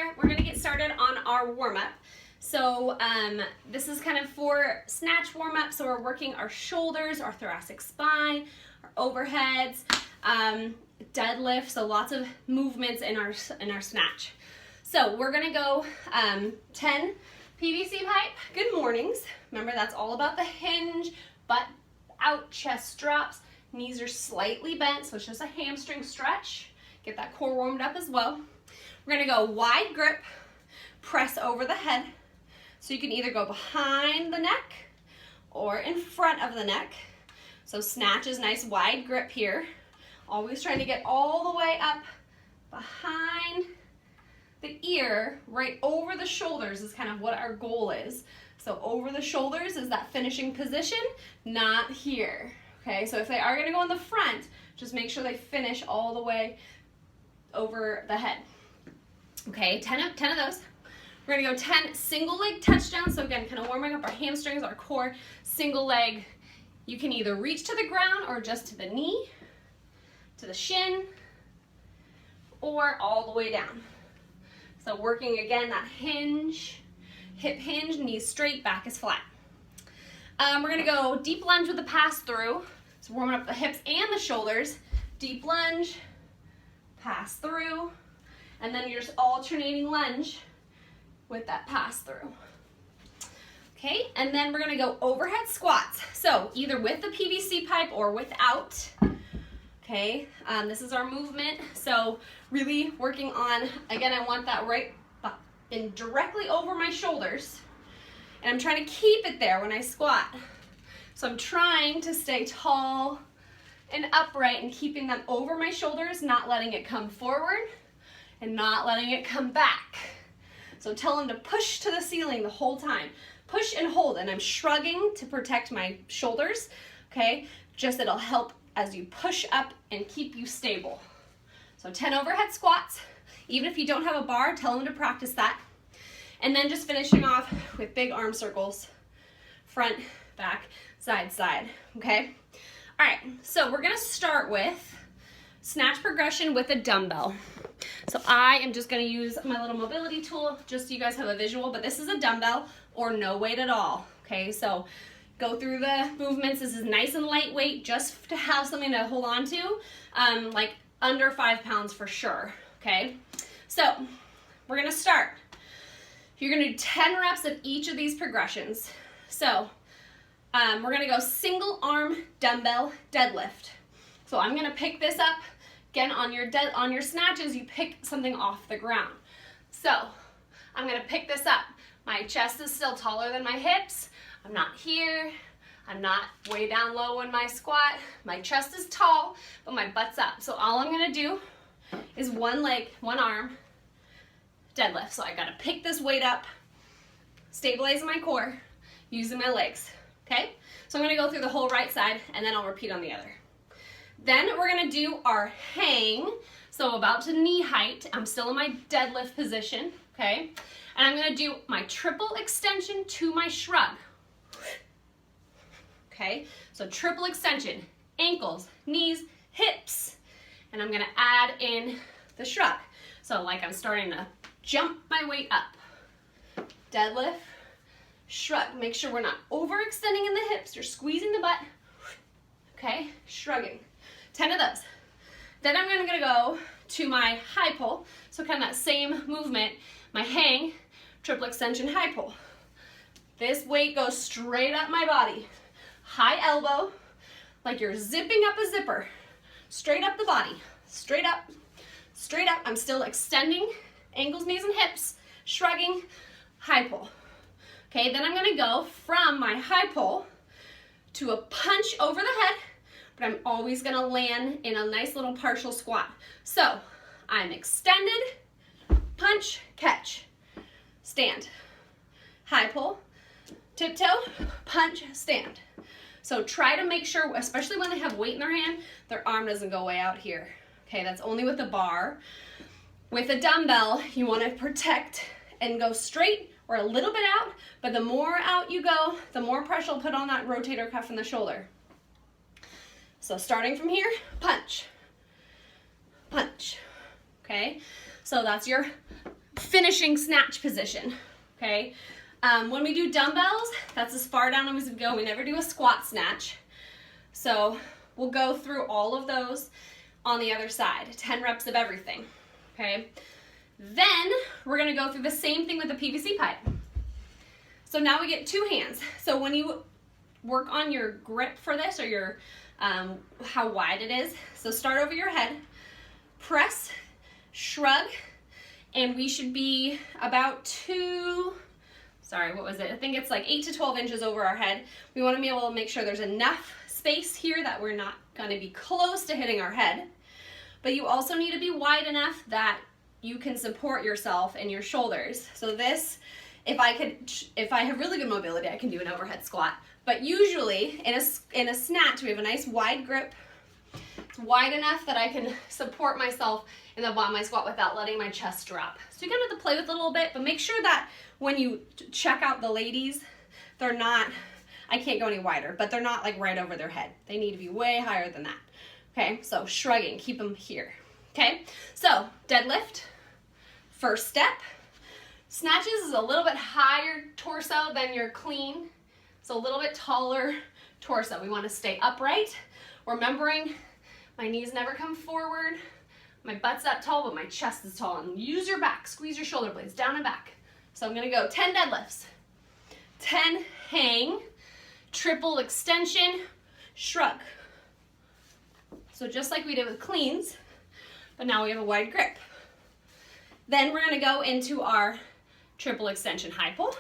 there. We're gonna get started on our warm-up. So this is kind of for snatch warm-up. So we're working our shoulders, our thoracic spine, our overheads, deadlift. So lots of movements in our snatch. So we're gonna go 10 PVC pipe. Good mornings. Remember, that's all about the hinge, butt out, chest drops, knees are slightly bent, so it's just a hamstring stretch. Get that core warmed up as well. We're gonna go wide grip, press over the head. So you can either go behind the neck or in front of the neck. So snatch is nice wide grip here. Always trying to get all the way up behind the ear, right over the shoulders is kind of what our goal is. So over the shoulders is that finishing position, not here. Okay, so if they are gonna go in the front, just make sure they finish all the way over the head. Okay, 10 of those. We're gonna go 10 single leg touchdowns. So again, kind of warming up our hamstrings, our core, single leg. You can either reach to the ground or just to the knee, to the shin, or all the way down. So working again, that hinge, hip hinge, knees straight, back is flat. We're gonna go deep lunge with a pass through. So warming up the hips and the shoulders. Deep lunge, pass through, and then you're just alternating lunge with that pass through. Okay, and then we're gonna go overhead squats. So either with the PVC pipe or without. Okay, this is our movement. So really working on, again, I want that right in directly over my shoulders. And I'm trying to keep it there when I squat. So I'm trying to stay tall and upright and keeping them over my shoulders, not letting it come forward and not letting it come back. So tell them to push to the ceiling the whole time. Push and hold, and I'm shrugging to protect my shoulders, okay? Just it'll help as you push up and keep you stable. So 10 overhead squats. Even if you don't have a bar, tell them to practice that. And then just finishing off with big arm circles, front, back, side, side, okay? All right, so we're gonna start with snatch progression with a dumbbell. So I am just gonna use my little mobility tool, just so you guys have a visual, but this is a dumbbell or no weight at all, okay? So go through the movements. This is nice and lightweight, just to have something to hold on to, like under 5 pounds for sure, okay? So we're gonna start. You're gonna do 10 reps of each of these progressions. So we're gonna go single arm dumbbell deadlift. So I'm gonna pick this up. Again, on your snatches, you pick something off the ground. So I'm gonna pick this up. My chest is still taller than my hips. I'm not here. I'm not way down low in my squat. My chest is tall, but my butt's up. So all I'm gonna do is one leg, one arm, deadlift. So I gotta pick this weight up, stabilize my core, using my legs, okay? So I'm gonna go through the whole right side and then I'll repeat on the other. Then we're gonna do our hang. So about to knee height. I'm still in my deadlift position, okay? And I'm gonna do my triple extension to my shrug. Okay, so triple extension, ankles, knees, hips, and I'm gonna add in the shrug. So like I'm starting to jump my weight up. Deadlift, shrug. Make sure we're not overextending in the hips. You're squeezing the butt. Okay, shrugging. 10 of those. Then I'm gonna go to my high pull. So kind of that same movement, my hang, triple extension, high pull. This weight goes straight up my body. High elbow, like you're zipping up a zipper. Straight up the body, straight up, straight up. I'm still extending ankles, knees, and hips, shrugging, high pull. Okay, then I'm gonna go from my high pull to a punch over the head, but I'm always gonna land in a nice little partial squat. So I'm extended, punch, catch, stand, high pull, tiptoe, punch, stand. So try to make sure, especially when they have weight in their hand, their arm doesn't go way out here. Okay, that's only with the bar. With a dumbbell, you want to protect and go straight or a little bit out, but the more out you go, the more pressure will put on that rotator cuff in the shoulder. So starting from here, punch, punch. Okay, so that's your finishing snatch position, okay? When we do dumbbells, that's as far down as we go. We never do a squat snatch. So we'll go through all of those on the other side, 10 reps of everything, okay? Then we're gonna go through the same thing with the PVC pipe. So now we get 2 hands. So when you work on your grip for this, or your how wide it is, so start over your head, press, shrug, and we should be about I think it's like 8 to 12 inches over our head. We want to be able to make sure there's enough space here that we're not going to be close to hitting our head. But you also need to be wide enough that you can support yourself and your shoulders. So this, if I have really good mobility, I can do an overhead squat. But usually in a snatch, we have a nice wide grip. It's wide enough that I can support myself in the bottom of my squat without letting my chest drop. So you kind of have to play with it a little bit, but make sure that when you check out the ladies, they're not, I can't go any wider, but they're not like right over their head. They need to be way higher than that. Okay, so shrugging, keep them here. Okay, so deadlift, first step. Snatches is a little bit higher torso than your clean, so a little bit taller torso. We want to stay upright, remembering my knees never come forward, my butt's up tall, but my chest is tall. And use your back, squeeze your shoulder blades down and back. So I'm gonna go 10 deadlifts, 10 hang, triple extension, shrug. So just like we did with cleans, but now we have a wide grip. Then we're gonna go into our triple extension high pull.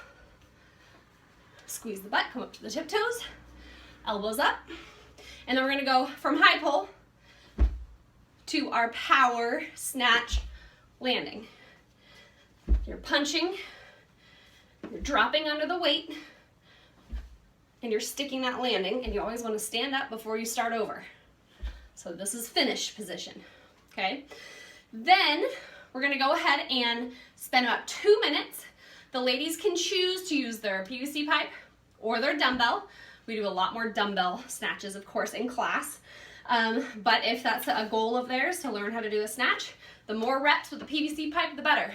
Squeeze the butt, come up to the tiptoes, elbows up. And then we're gonna go from high pull to our power snatch landing. You're punching, you're dropping under the weight, and you're sticking that landing, and you always want to stand up before you start over. So this is finish position, okay? Then we're gonna go ahead and spend about 2 minutes. The ladies can choose to use their PVC pipe or their dumbbell. We do a lot more dumbbell snatches, of course, in class. But if that's a goal of theirs to learn how to do a snatch, the more reps with the PVC pipe, the better.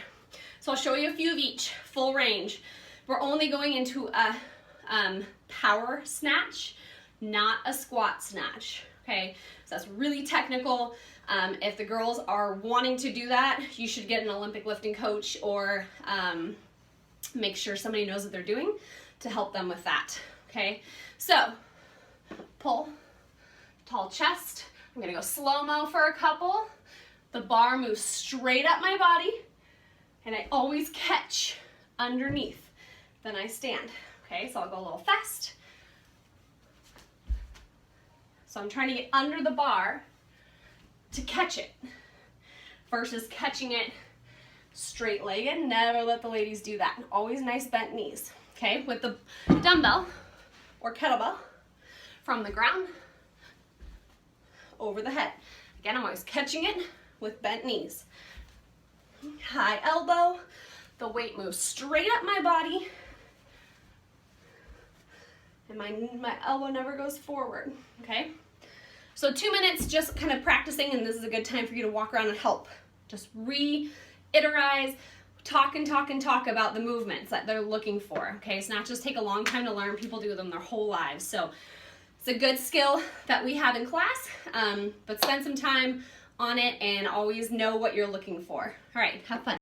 So I'll show you a few of each, full range. We're only going into a power snatch, not a squat snatch, okay? So that's really technical. If the girls are wanting to do that, you should get an Olympic lifting coach, or make sure somebody knows what they're doing to help them with that, okay? So, pull, tall chest. I'm gonna go slow-mo for a couple. The bar moves straight up my body, and I always catch underneath. Then I stand, okay? So I'll go a little fast. So I'm trying to get under the bar to catch it versus catching it straight-legged. Never let the ladies do that. Always nice bent knees, okay? With the dumbbell or kettlebell from the ground over the head. Again, I'm always catching it with bent knees. High elbow, the weight moves straight up my body, and my elbow never goes forward, okay? So 2 minutes just kind of practicing, and this is a good time for you to walk around and help. Just reiterate, talk and talk and talk about the movements that they're looking for, okay? Snatches take a long time to learn. People do them their whole lives. So it's a good skill that we have in class, but spend some time on it and always know what you're looking for. All right, have fun.